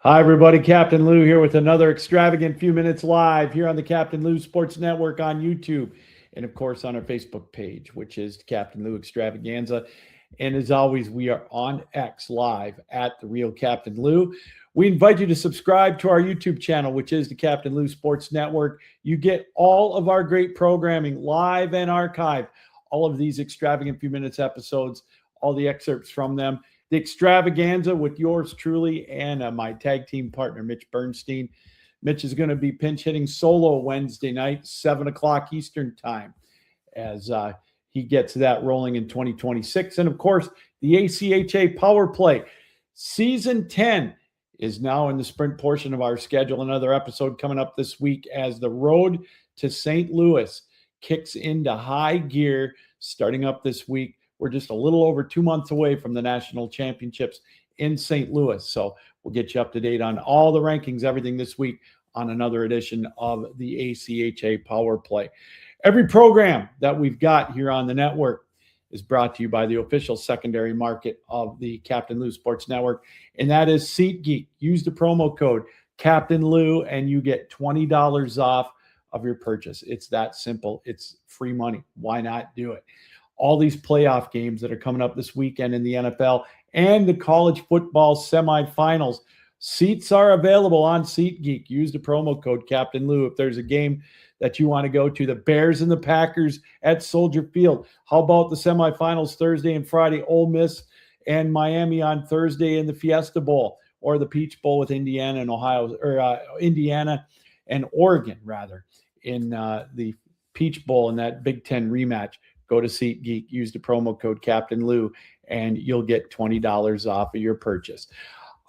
Hi, everybody. Captain Lou here with another extravagant few minutes live here on the Captain Lou Sports Network on YouTube. And of course, on our Facebook page, which is Captain Lou Extravaganza. And as always, we are on X live at The Real Captain Lou. We invite you to subscribe to our YouTube channel, which is the Captain Lou Sports Network. You get all of our great programming live and archived, all of these extravagant few minutes episodes, all the excerpts from them. The Extravaganza with yours truly and my tag team partner, Mitch Bernstein. Mitch is going to be pinch hitting solo Wednesday night, 7 o'clock Eastern time, as he gets that rolling in 2026. And of course, the ACHA Power Play. Season 10 is now in the sprint portion of our schedule. Another episode coming up this week as the road to St. Louis kicks into high gear starting up this week. We're just a little over 2 months away from the national championships in St. Louis. So we'll get you up to date on all the rankings, everything this week on another edition of the ACHA Power Play. Every program that we've got here on the network is brought to you by the official secondary market of the Captain Lou Sports Network, and that is SeatGeek. Use the promo code Captain Lou and you get $20 off of your purchase. It's that simple. It's free money. Why not do it? All these playoff games that are coming up this weekend in the NFL and the college football semifinals. Seats are available on SeatGeek. Use the promo code Captain Lou if there's a game that you want to go to. The Bears and the Packers at Soldier Field. How about the semifinals Thursday and Friday? Ole Miss and Miami on Thursday in the Fiesta Bowl, or the Peach Bowl with Indiana and Ohio, or Indiana and Oregon rather, in the Peach Bowl in that Big Ten rematch. Go to SeatGeek, use the promo code Captain Lou, and you'll get $20 off of your purchase.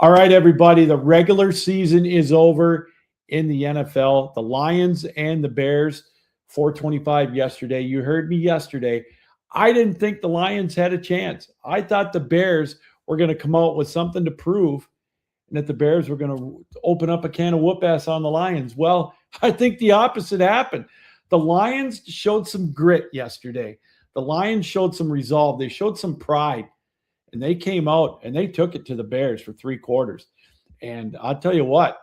All right, everybody, the regular season is over in the NFL. The Lions and the Bears, 425 yesterday. You heard me yesterday. I didn't think the Lions had a chance. I thought the Bears were going to come out with something to prove and that the Bears were going to open up a can of whoop-ass on the Lions. Well, I think the opposite happened. The Lions showed some grit yesterday. The Lions showed some resolve. They showed some pride, and they came out and they took it to the Bears for 3 quarters. And I'll tell you what,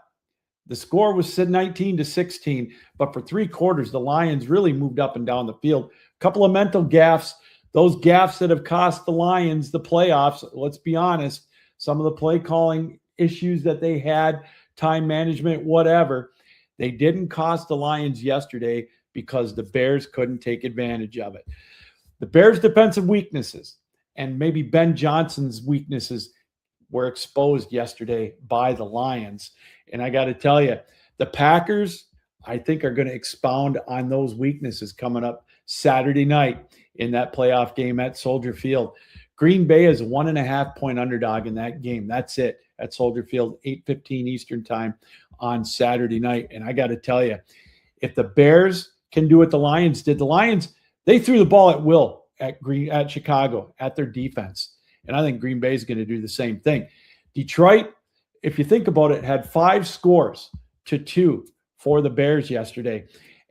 the score was 19-16, but for 3 quarters, the Lions really moved up and down the field. A couple of mental gaffes, those gaffes that have cost the Lions the playoffs. Let's be honest, some of the play calling issues that they had, time management, whatever, they didn't cost the Lions yesterday because the Bears couldn't take advantage of it. The Bears' defensive weaknesses and maybe Ben Johnson's weaknesses were exposed yesterday by the Lions. And I got to tell you, the Packers, I think, are going to expound on those weaknesses coming up Saturday night in that playoff game at Soldier Field. Green Bay is a 1.5-point underdog in that game. That's it at Soldier Field, 8:15 Eastern time on Saturday night. And I got to tell you, if the Bears can do what the Lions did, the Lions, they threw the ball at will at Chicago, at their defense. And I think Green Bay is going to do the same thing. Detroit, if you think about it, had 5 scores to 2 for the Bears yesterday.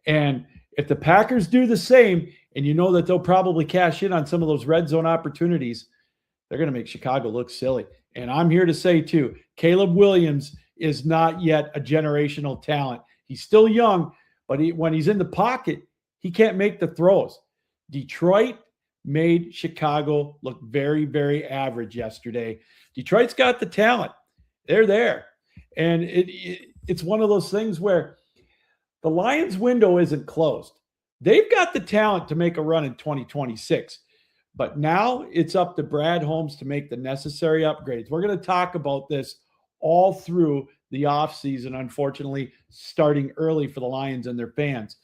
And if the Packers do the same, and you know that they'll probably cash in on some of those red zone opportunities, they're going to make Chicago look silly. And I'm here to say, too, Caleb Williams is not yet a generational talent. He's still young, but when he's in the pocket, he can't make the throws. Detroit made Chicago look very, very average yesterday. Detroit's got the talent. They're there. And it's one of those things where the Lions' window isn't closed. They've got the talent to make a run in 2026. But now it's up to Brad Holmes to make the necessary upgrades. We're going to talk about this all through the offseason, unfortunately, starting early for the Lions and their fans.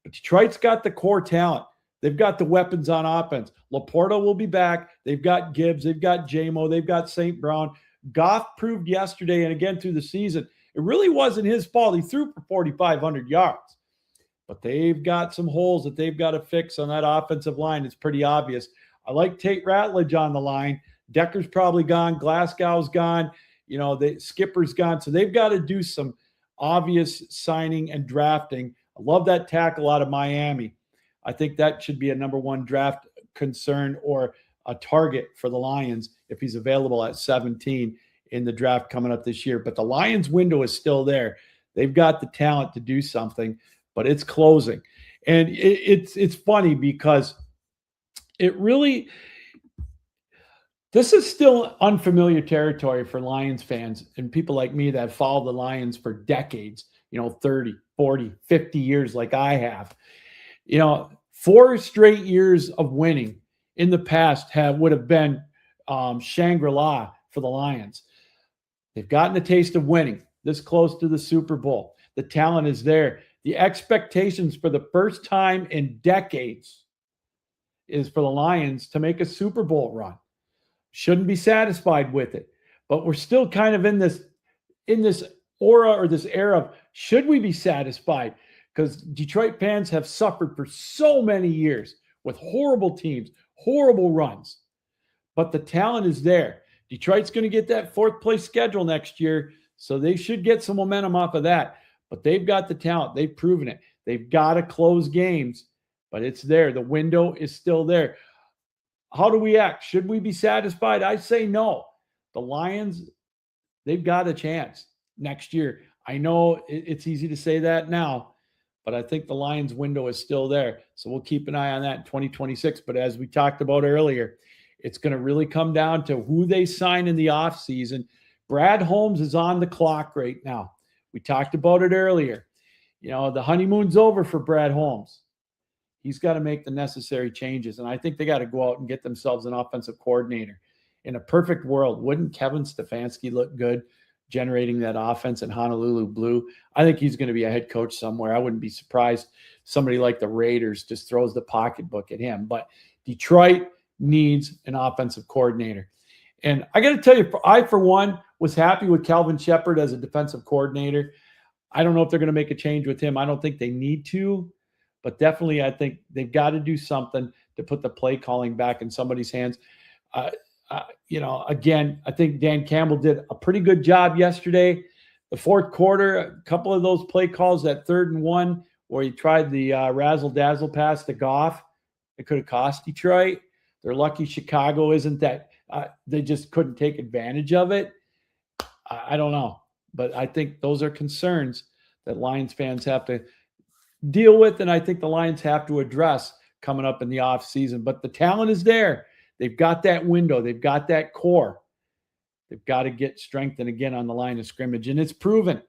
But Detroit's got the core talent. They've got the weapons on offense. Laporta will be back. They've got Gibbs. They've got Jamo. They've got St. Brown. Goff proved yesterday and again through the season, it really wasn't his fault. He threw for 4,500 yards. But they've got some holes that they've got to fix on that offensive line. It's pretty obvious. I like Tate Ratledge on the line. Decker's probably gone. Glasgow's gone. You know, the skipper's gone. So they've got to do some obvious signing and drafting. I love that tackle out of Miami. I think that should be a number 1 draft concern or a target for the Lions if he's available at 17 in the draft coming up this year. But the Lions window is still there. They've got the talent to do something, but it's closing. And it's funny because this is still unfamiliar territory for Lions fans and people like me that have followed the Lions for decades, 30, 40, 50 years like I have. 4 straight years of winning in the past would have been Shangri-La for the Lions. They've gotten a taste of winning this close to the Super Bowl. The talent is there. The expectations for the first time in decades is for the Lions to make a Super Bowl run. Shouldn't be satisfied with it, but we're still kind of in this aura or this era of should we be satisfied? Because Detroit fans have suffered for so many years with horrible teams, horrible runs, but the talent is there. Detroit's going to get that 4th place schedule next year, so they should get some momentum off of that. But they've got the talent. They've proven it. They've got to close games, but it's there. The window is still there. How do we act? Should we be satisfied? I say no. The Lions, they've got a chance next year. I know it's easy to say that now, but I think the Lions window is still there. So we'll keep an eye on that in 2026. But as we talked about earlier, it's going to really come down to who they sign in the offseason. Brad Holmes is on the clock right now. We talked about it earlier. The honeymoon's over for Brad Holmes. He's got to make the necessary changes. And I think they got to go out and get themselves an offensive coordinator. In a perfect world, wouldn't Kevin Stefanski look good generating that offense in Honolulu Blue? I think he's going to be a head coach somewhere. I wouldn't be surprised somebody like the Raiders just throws the pocketbook at him. But Detroit needs an offensive coordinator. And I got to tell you, I, for one, was happy with Calvin Shepard as a defensive coordinator. I don't know if they're going to make a change with him. I don't think they need to. But definitely, I think they've got to do something to put the play calling back in somebody's hands. Again, I think Dan Campbell did a pretty good job yesterday. The 4th quarter, a couple of those play calls, that 3rd and 1, where he tried the razzle-dazzle pass to Goff, it could have cost Detroit. They're lucky Chicago isn't that. They just couldn't take advantage of it. I don't know. But I think those are concerns that Lions fans have to deal with, and I think the Lions have to address coming up in the offseason. But the talent is there. They've got that window. They've got that core. They've got to get strengthened again on the line of scrimmage, and it's proven.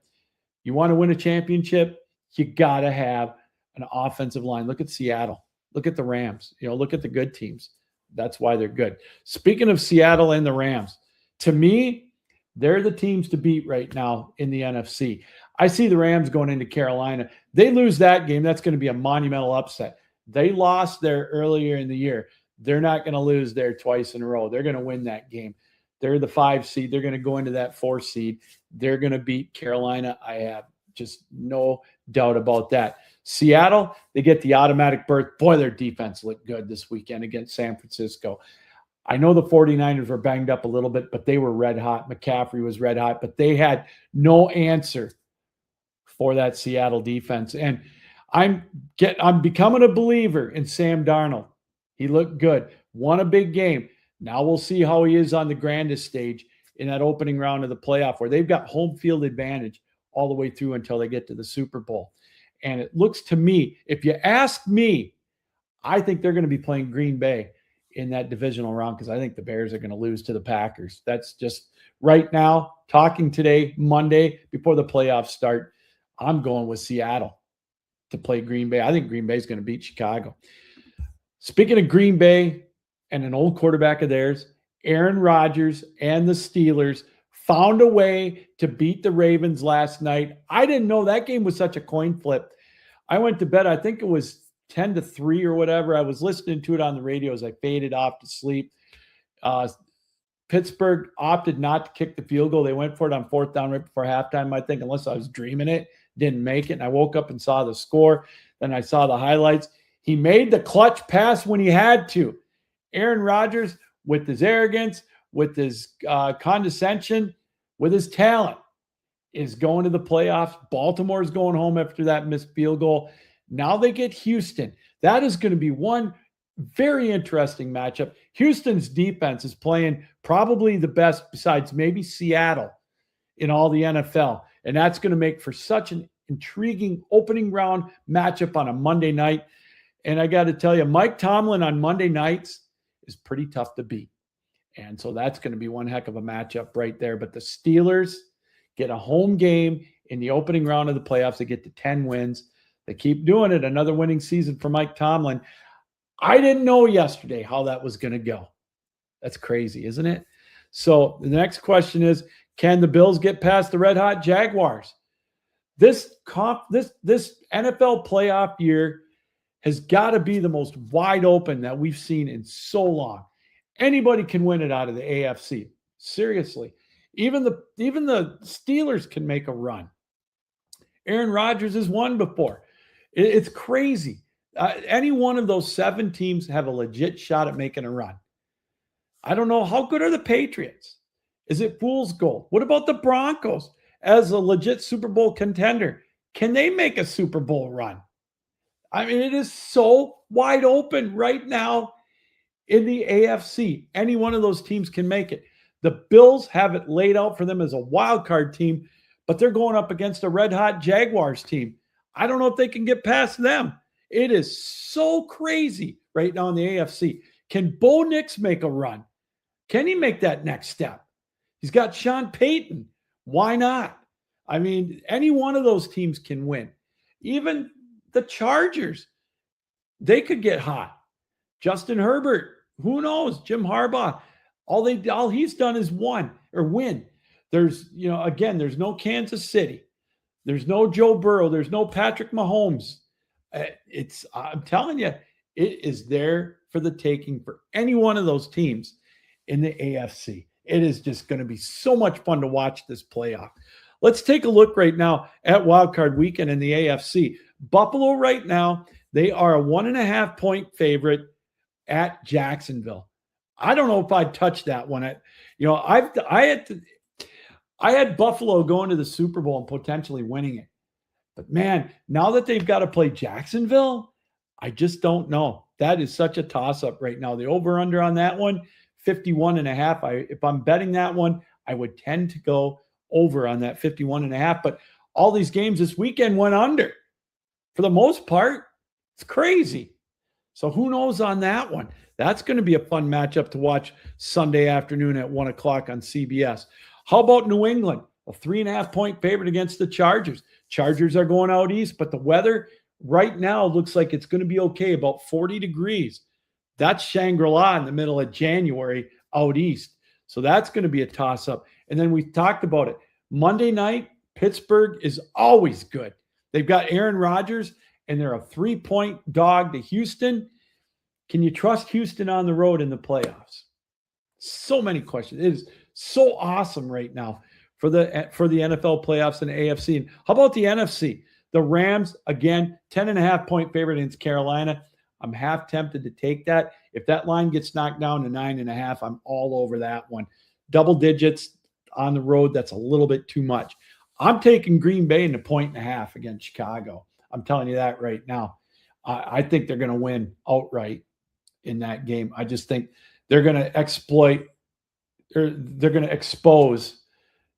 You want to win a championship, you got to have an offensive line. Look at Seattle. Look at the Rams. Look at the good teams. That's why they're good. Speaking of Seattle and the Rams, to me, they're the teams to beat right now in the NFC. I see the Rams going into Carolina. They lose that game, that's going to be a monumental upset. They lost there earlier in the year. They're not going to lose there twice in a row. They're going to win that game. They're the 5 seed. They're going to go into that 4 seed. They're going to beat Carolina. I have just no doubt about that. Seattle, they get the automatic berth. Boy, their defense looked good this weekend against San Francisco. I know the 49ers were banged up a little bit, but they were red hot. McCaffrey was red hot, but they had no answer for that Seattle defense. And I'm becoming a believer in Sam Darnold. He looked good. Won a big game. Now we'll see how he is on the grandest stage in that opening round of the playoff, where they've got home field advantage all the way through until they get to the Super Bowl. And it looks to me, if you ask me, I think they're going to be playing Green Bay in that divisional round, because I think the Bears are going to lose to the Packers. That's just right now, talking today, Monday, before the playoffs start, I'm going with Seattle to play Green Bay. I think Green Bay is going to beat Chicago. Speaking of Green Bay and an old quarterback of theirs, Aaron Rodgers and the Steelers found a way to beat the Ravens last night. I didn't know that game was such a coin flip. I went to bed, I think it was 10-3 or whatever. I was listening to it on the radio as I faded off to sleep. Pittsburgh opted not to kick the field goal. They went for it on 4th down right before halftime, I think, unless I was dreaming it. Didn't make it. And I woke up and saw the score. Then I saw the highlights. He made the clutch pass when he had to. Aaron Rodgers, with his arrogance, with his condescension, with his talent, is going to the playoffs. Baltimore's going home after that missed field goal. Now they get Houston. That is going to be one very interesting matchup. Houston's defense is playing probably the best besides maybe Seattle in all the NFL. And that's going to make for such an intriguing opening round matchup on a Monday night. And I got to tell you, Mike Tomlin on Monday nights is pretty tough to beat. And so that's going to be one heck of a matchup right there. But the Steelers get a home game in the opening round of the playoffs. They get to 10 wins. They keep doing it. Another winning season for Mike Tomlin. I didn't know yesterday how that was going to go. That's crazy, isn't it? So the next question is, can the Bills get past the red hot Jaguars? This NFL playoff year has got to be the most wide open that we've seen in so long. Anybody can win it out of the AFC. Seriously. Even the Steelers can make a run. Aaron Rodgers has won before. It's crazy. Any one of those 7 teams have a legit shot at making a run. I don't know. How good are the Patriots? Is it fool's gold? What about the Broncos as a legit Super Bowl contender? Can they make a Super Bowl run? I mean, it is so wide open right now in the AFC. Any one of those teams can make it. The Bills have it laid out for them as a wild card team, but they're going up against a red-hot Jaguars team. I don't know if they can get past them. It is so crazy right now in the AFC. Can Bo Nix make a run? Can he make that next step? He's got Sean Payton. Why not? I mean, any one of those teams can win. Even the Chargers, they could get hot. Justin Herbert, who knows? Jim Harbaugh, all he's done is win. There's, again, there's no Kansas City. There's no Joe Burrow. There's no Patrick Mahomes. I'm telling you, it is there for the taking for any one of those teams in the AFC. It is just going to be so much fun to watch this playoff. Let's take a look right now at Wildcard Weekend in the AFC. Buffalo right now, they are a 1.5-point favorite at Jacksonville. I don't know if I'd touch that one. I had Buffalo going to the Super Bowl and potentially winning it. But man, now that they've got to play Jacksonville, I just don't know. That is such a toss-up right now. The over-under on that one, 51.5. If I'm betting that one, I would tend to go over on that 51.5. But all these games this weekend went under. For the most part, it's crazy. So who knows on that one? That's going to be a fun matchup to watch Sunday afternoon at 1 o'clock on CBS. How about New England? A 3.5-point favorite against the Chargers. Chargers are going out east, but the weather right now looks like it's going to be okay, about 40 degrees. That's Shangri-La in the middle of January out east. So that's going to be a toss-up. And then we talked about it. Monday night, Pittsburgh is always good. They've got Aaron Rodgers, and they're a 3-point dog to Houston. Can you trust Houston on the road in the playoffs? So many questions. It is so awesome right now for the NFL playoffs and the AFC. And how about the NFC? The Rams, again, 10.5-point favorite against Carolina. I'm half tempted to take that. If that line gets knocked down to 9.5, I'm all over that one. Double digits on the road, that's a little bit too much. I'm taking Green Bay in 1.5 against Chicago. I'm telling you that right now. I think they're going to win outright in that game. I just think they're going to they're going to expose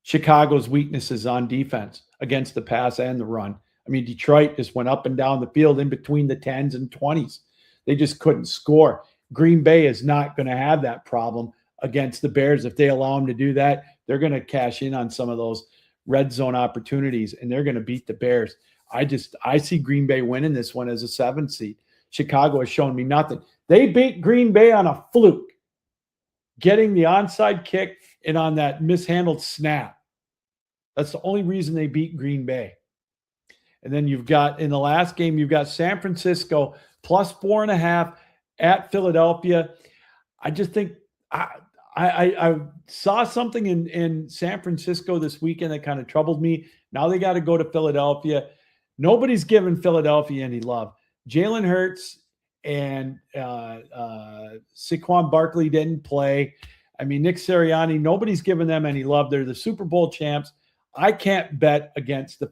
Chicago's weaknesses on defense against the pass and the run. I mean, Detroit just went up and down the field in between the 10s and 20s. They just couldn't score. Green Bay is not going to have that problem against the Bears. If they allow them to do that, they're going to cash in on some of those red zone opportunities, and they're going to beat the Bears. I see Green Bay winning this one as a 7 seed. Chicago has shown me nothing. They beat Green Bay on a fluke, getting the onside kick and on that mishandled snap. That's the only reason they beat Green Bay. And then you've got, in the last game, you've got San Francisco plus 4.5 at Philadelphia. I just think I saw something in San Francisco this weekend that kind of troubled me. Now they got to go to Philadelphia. Nobody's giving Philadelphia any love. Jalen Hurts and Saquon Barkley didn't play. I mean, Nick Sirianni, nobody's giving them any love. They're the Super Bowl champs. I can't bet against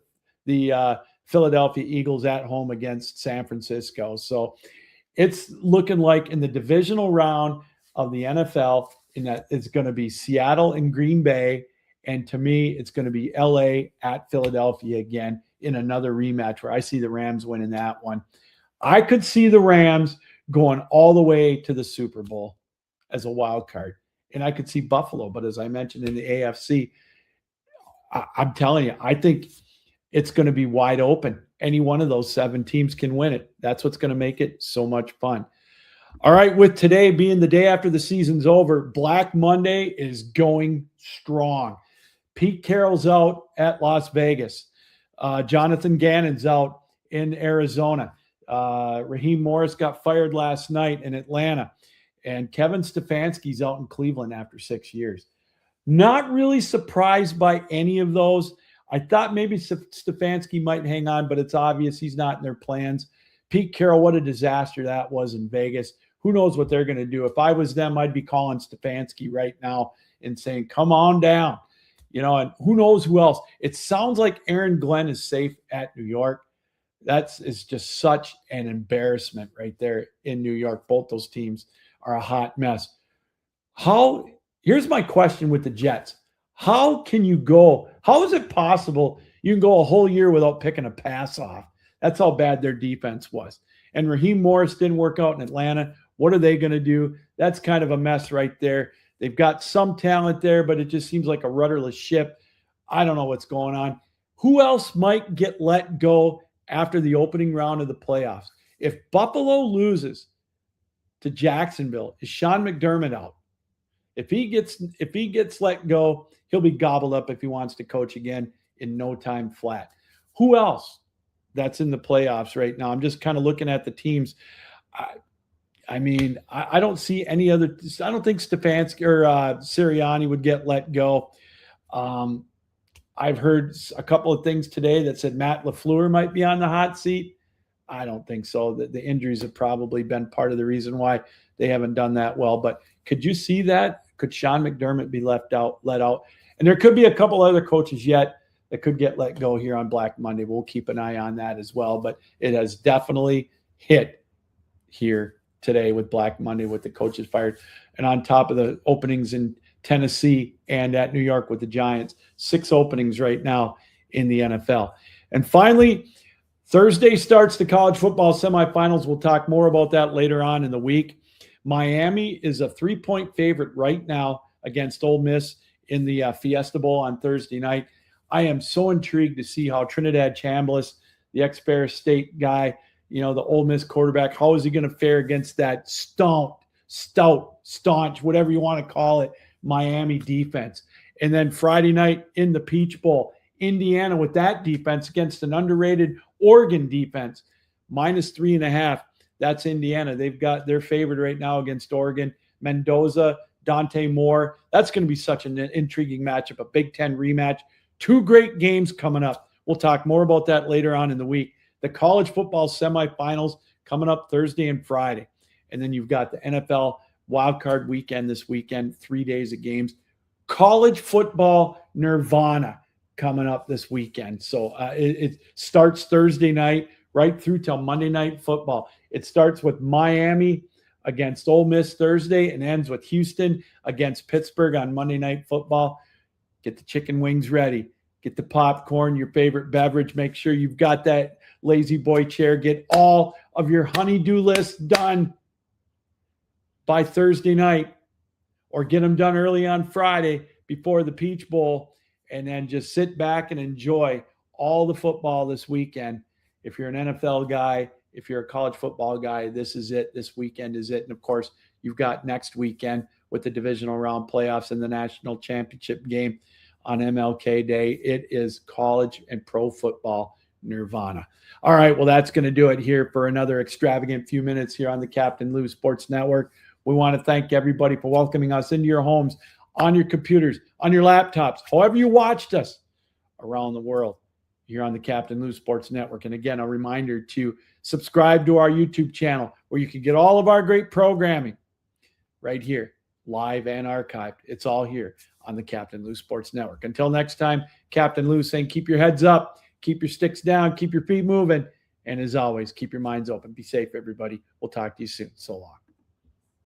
the Philadelphia Eagles at home against San Francisco. So it's looking like in the divisional round, of the NFL, in that it's going to be Seattle and Green Bay. And to me, it's going to be LA at Philadelphia again in another rematch where I see the Rams winning that one. I could see the Rams going all the way to the Super Bowl as a wild card. And I could see Buffalo. But as I mentioned in the AFC, I'm telling you, I think it's going to be wide open. Any one of those 7 teams can win it. That's what's going to make it so much fun. All right, with today being the day after the season's over, Black Monday is going strong. Pete Carroll's out at Las Vegas. Jonathan Gannon's out in Arizona. Raheem Morris got fired last night in Atlanta. And Kevin Stefanski's out in Cleveland after 6 years. Not really surprised by any of those. I thought maybe Stefanski might hang on, but it's obvious he's not in their plans. Pete Carroll, what a disaster that was in Vegas. Who knows what they're going to do? If I was them, I'd be calling Stefanski right now and saying, come on down. And who knows who else. It sounds like Aaron Glenn is safe at New York. Is just such an embarrassment right there in New York. Both those teams are a hot mess. Here's my question with the Jets. How is it possible you can go a whole year without picking a pass off? That's how bad their defense was. And Raheem Morris didn't work out in Atlanta. What are they going to do? That's kind of a mess right there. They've got some talent there, but it just seems like a rudderless ship. I don't know what's going on. Who else might get let go after the opening round of the playoffs? If Buffalo loses to Jacksonville, is Sean McDermott out? If he gets let go, he'll be gobbled up if he wants to coach again in no time flat. Who else that's in the playoffs right now? I'm just kind of looking at the teams. I don't see any other. I don't think Stefanski or Sirianni would get let go. I've heard a couple of things today that said Matt LaFleur might be on the hot seat. I don't think so. The injuries have probably been part of the reason why they haven't done that well. But could you see that? Could Sean McDermott be let out? And there could be a couple other coaches yet that could get let go here on Black Monday. We'll keep an eye on that as well. But it has definitely hit here today with Black Monday with the coaches fired. And on top of the openings in Tennessee and at New York with the Giants, 6 openings right now in the NFL. And finally, Thursday starts the college football semifinals. We'll talk more about that later on in the week. Miami is a 3-point favorite right now against Ole Miss in the Fiesta Bowl on Thursday night. I am so intrigued to see how Trinidad Chambliss, the ex-Ferris State guy, the Ole Miss quarterback, how is he going to fare against that stout, staunch, whatever you want to call it, Miami defense. And then Friday night in the Peach Bowl, Indiana with that defense against an underrated Oregon defense, -3.5. That's Indiana. They've got their favorite right now against Oregon. Mendoza, Dante Moore. That's going to be such an intriguing matchup, a Big Ten rematch. 2 great games coming up. We'll talk more about that later on in the week. The college football semifinals coming up Thursday and Friday. And then you've got the NFL Wildcard Weekend this weekend, 3 days of games. College football nirvana coming up this weekend. So it starts Thursday night right through till Monday Night Football. It starts with Miami against Ole Miss Thursday and ends with Houston against Pittsburgh on Monday Night Football. Get the chicken wings ready. Get the popcorn, your favorite beverage. Make sure you've got that lazy boy chair. Get all of your honey-do list done by Thursday night, or get them done early on Friday before the Peach Bowl, and then just sit back and enjoy all the football this weekend. If you're an NFL guy, if you're a college football guy, this is it. This weekend is it. And, of course, you've got next weekend with the divisional round playoffs and the national championship game on MLK Day. It is college and pro football nirvana. All right, well, that's going to do it here for another extravagant few minutes here on the Captain Lou Sports Network. We want to thank everybody for welcoming us into your homes, on your computers, on your laptops, however you watched us around the world here on the Captain Lou Sports Network. And again, a reminder to subscribe to our YouTube channel where you can get all of our great programming right here, live and archived. It's all here on the Captain Lou Sports Network. Until next time, Captain Lou saying keep your heads up, keep your sticks down, keep your feet moving, and as always, keep your minds open. Be safe, everybody. We'll talk to you soon. So long.